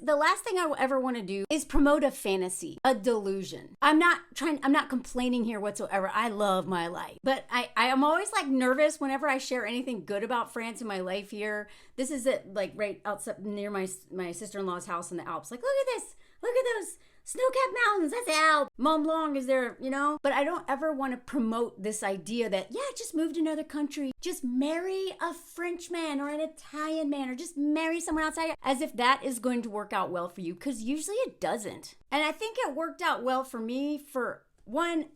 the last thing I will ever want to do is promote a fantasy, a delusion. I'm not complaining here whatsoever. I love my life. But I am always like nervous whenever I share anything good about France in my life here. This is it, like right outside near my sister-in-law's house in the Alps. Like, look at this. Look at those snow-capped mountains. That's the Alps. Mont Blanc is there, But I don't ever want to promote this idea that, just move to another country. Just marry a French man or an Italian man or just marry someone outside, as if that is going to work out well for you, because usually it doesn't. And I think it worked out well for me for one,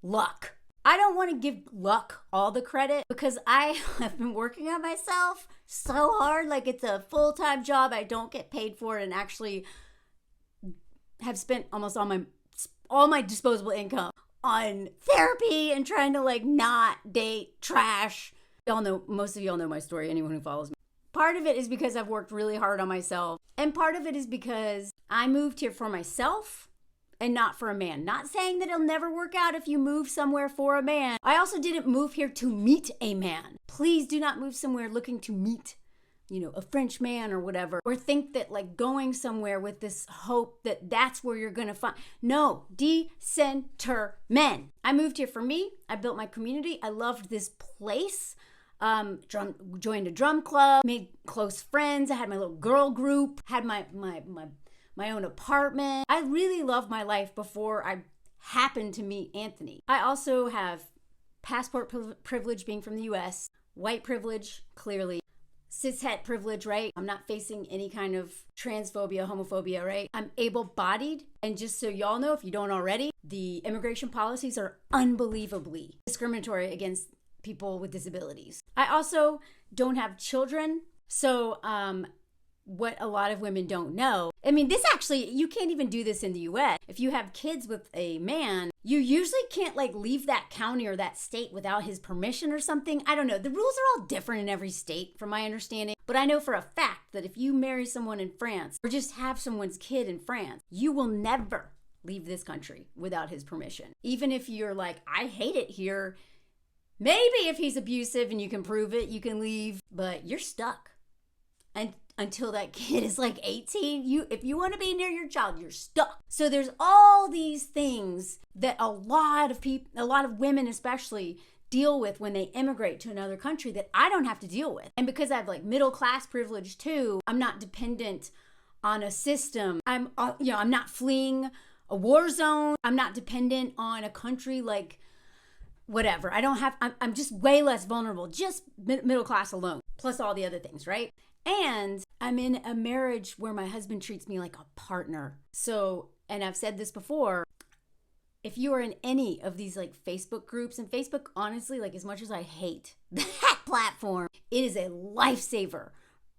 luck. I don't want to give luck all the credit because I have been working on myself so hard, like it's a full-time job I don't get paid for, and actually have spent almost all my disposable income on therapy and trying to like not date trash. Most of y'all know my story, anyone who follows me. Part of it is because I've worked really hard on myself, and part of it is because I moved here for myself and not for a man. Not saying that it'll never work out if you move somewhere for a man. I also didn't move here to meet a man. Please do not move somewhere looking to meet a French man or whatever, or think that like going somewhere with this hope that that's where you're gonna find. No, decenter men. I moved here for me. I built my community. I loved this place. Joined a drum club, made close friends. I had my little girl group, had my own apartment. I really loved my life before I happened to meet Anthony. I also have passport privilege being from the US, white privilege, clearly. Cishet privilege, right? I'm not facing any kind of transphobia, homophobia, right? I'm able-bodied. And just so y'all know, if you don't already, the immigration policies are unbelievably discriminatory against people with disabilities. I also don't have children. So what a lot of women don't know, this actually, you can't even do this in the US. If you have kids with a man, you usually can't like leave that county or that state without his permission or something. I don't know. The rules are all different in every state from my understanding. But I know for a fact that if you marry someone in France or just have someone's kid in France, you will never leave this country without his permission. Even if you're like, I hate it here. Maybe if he's abusive and you can prove it, you can leave, but you're stuck. And until that kid is like 18, if you want to be near your child, you're stuck. So there's all these things that a lot of women especially deal with when they immigrate to another country that I don't have to deal with. And because I have like middle class privilege too, I'm not dependent on a system. I'm not fleeing a war zone. I'm not dependent on a country like whatever. I'm just way less vulnerable, just middle class alone, plus all the other things, right? And I'm in a marriage where my husband treats me like a partner. So, and I've said this before, if you are in any of these like Facebook groups, and Facebook, honestly, like as much as I hate that platform, it is a lifesaver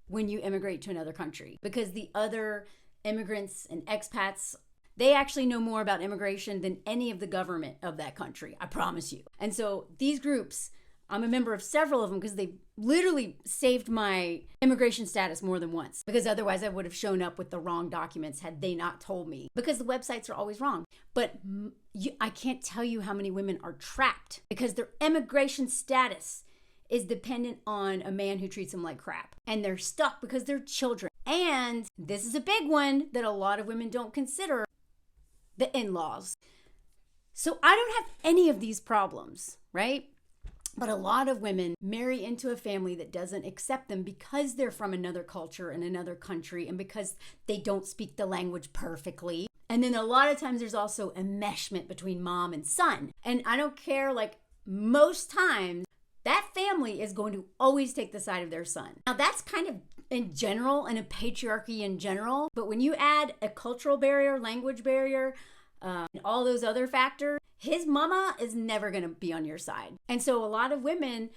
when you immigrate to another country, because the other immigrants and expats, they actually know more about immigration than any of the government of that country. I promise you. And so these groups, I'm a member of several of them because they literally saved my immigration status more than once, because otherwise I would have shown up with the wrong documents had they not told me, because the websites are always wrong. But I can't tell you how many women are trapped because their immigration status is dependent on a man who treats them like crap. And they're stuck because they're children. And this is a big one that a lot of women don't consider, the in-laws. So I don't have any of these problems, right? But a lot of women marry into a family that doesn't accept them because they're from another culture and another country, and because they don't speak the language perfectly. And then a lot of times there's also enmeshment between mom and son. And I don't care, like most times, that family is going to always take the side of their son. Now that's kind of in general, and a patriarchy in general. But when you add a cultural barrier, language barrier, and all those other factors, his mama is never going to be on your side. And so a lot of women,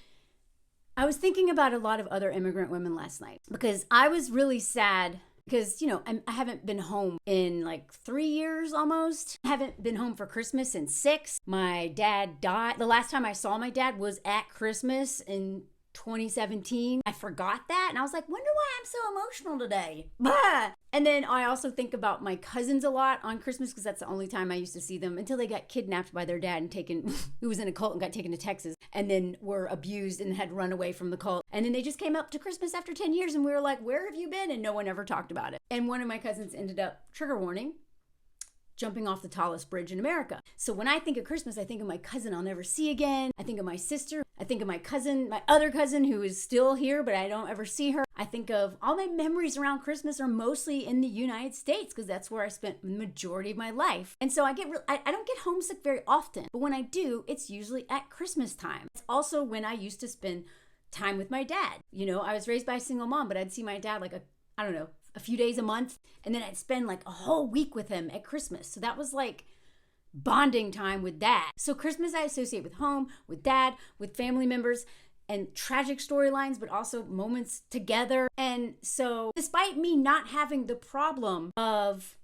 I was thinking about a lot of other immigrant women last night, because I was really sad because, I haven't been home in like 3 years almost. I haven't been home for Christmas in 6. My dad died. The last time I saw my dad was at Christmas in 2017. I forgot that. And I was like, wonder why I'm so emotional today. Bah! And then I also think about my cousins a lot on Christmas because that's the only time I used to see them until they got kidnapped by their dad and taken, who was in a cult and got taken to Texas and then were abused and had run away from the cult. And then they just came up to Christmas after 10 years and we were like, where have you been? And no one ever talked about it. And one of my cousins ended up, trigger warning, jumping off the tallest bridge in America. So when I think of Christmas, I think of my cousin I'll never see again. I think of my sister. I think of my cousin, my other cousin who is still here, but I don't ever see her. I think of all my memories around Christmas are mostly in the United States because that's where I spent the majority of my life. And so I don't get homesick very often, but when I do, it's usually at Christmas time. It's also when I used to spend time with my dad. You know, I was raised by a single mom, but I'd see my dad like a few days a month, and then I'd spend like a whole week with him at Christmas. So that was like bonding time with dad. So Christmas I associate with home, with dad, with family members, and tragic storylines, but also moments together. And so despite me not having the problem of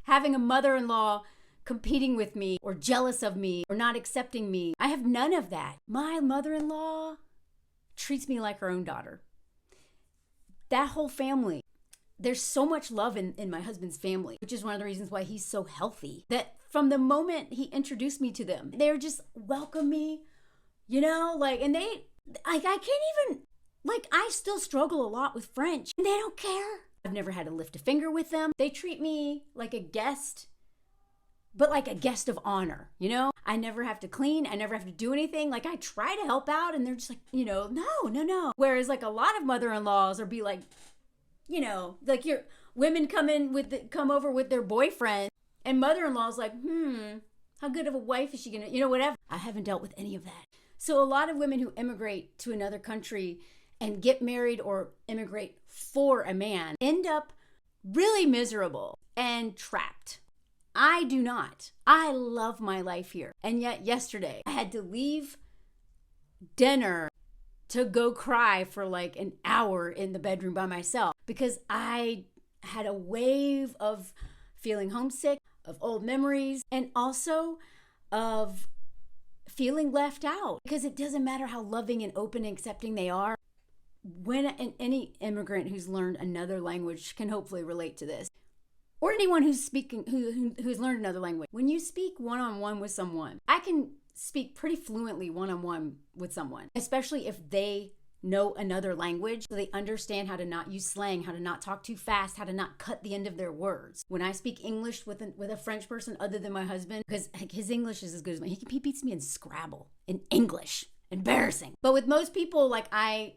having a mother-in-law competing with me or jealous of me or not accepting me, I have none of that. My mother-in-law treats me like her own daughter. That whole family, there's so much love in my husband's family, which is one of the reasons why he's so healthy. That from the moment he introduced me to them, they're just welcome me, you know, like, and I can't even, like, I still struggle a lot with French and they don't care. I've never had to lift a finger with them. They treat me like a guest, but like a guest of honor, you know? I never have to clean. I never have to do anything. Like, I try to help out and they're just like, you know, no. Whereas like a lot of mother-in-laws are be like, you know, like your women come over with their boyfriend and mother-in-law's like, how good of a wife is she gonna, you know, whatever. I haven't dealt with any of that. So a lot of women who immigrate to another country and get married or immigrate for a man end up really miserable and trapped. I do not. I love my life here. And yet yesterday I had to leave dinner to go cry for like an hour in the bedroom by myself because I had a wave of feeling homesick, of old memories, and also of feeling left out because it doesn't matter how loving and open and accepting they are. When any immigrant who's learned another language can hopefully relate to this, or anyone who's speaking, who's learned another language. When you speak one-on-one with someone, I can speak pretty fluently one-on-one with someone, especially if they know another language, so they understand how to not use slang, how to not talk too fast, how to not cut the end of their words. When I speak English with a French person other than my husband, because his English is as good as mine, he beats me in Scrabble, in English. Embarrassing. But with most people, like I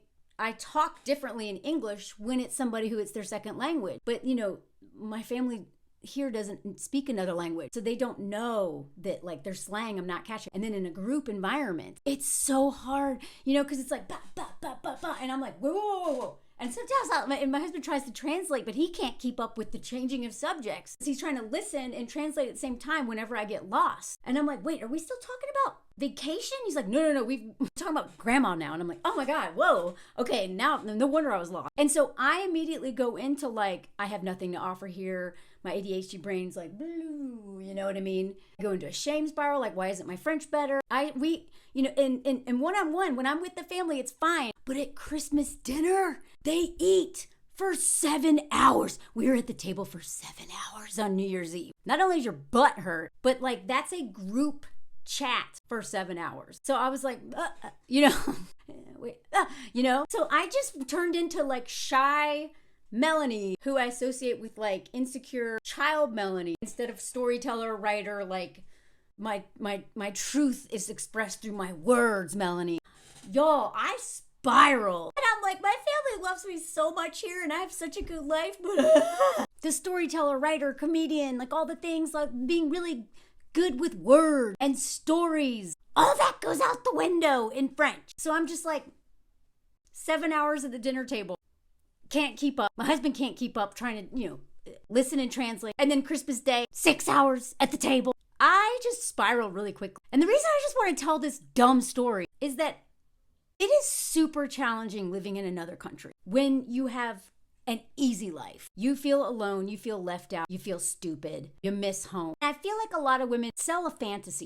talk differently in English when it's somebody who it's their second language. But, you know, my family here doesn't speak another language, so they don't know that like their slang I'm not catching. And then in a group environment, it's so hard, you know, because it's like ba ba ba ba ba, and I'm like whoa. And sometimes my husband tries to translate, but he can't keep up with the changing of subjects. He's trying to listen and translate at the same time whenever I get lost. And I'm like, wait, are we still talking about vacation? He's like, no, we're talking about grandma now. And I'm like, oh my God, whoa. Okay, now, no wonder I was lost. And so I immediately go into like, I have nothing to offer here. My ADHD brain's like, blue, you know what I mean? I go into a shame spiral, like, why isn't my French better? You know, in one-on-one, when I'm with the family, it's fine. But at Christmas dinner, they eat for 7 hours. We were at the table for 7 hours on New Year's Eve. Not only is your butt hurt, but like that's a group chat for 7 hours. So I was like, you know, so I just turned into like shy Melanie, who I associate with like insecure child Melanie, instead of storyteller, writer, like my truth is expressed through my words, Melanie. Y'all, I spiral. And I'm like, my family loves me so much here and I have such a good life. The storyteller, writer, comedian, like all the things, like being really good with words and stories, all that goes out the window in French. So I'm just like 7 hours at the dinner table. Can't keep up. My husband can't keep up trying to, you know, listen and translate. And then Christmas Day, 6 hours at the table. I just spiral really quickly. And the reason I just want to tell this dumb story is that it is super challenging living in another country when you have an easy life. You feel alone, you feel left out, you feel stupid, you miss home. And I feel like a lot of women sell a fantasy.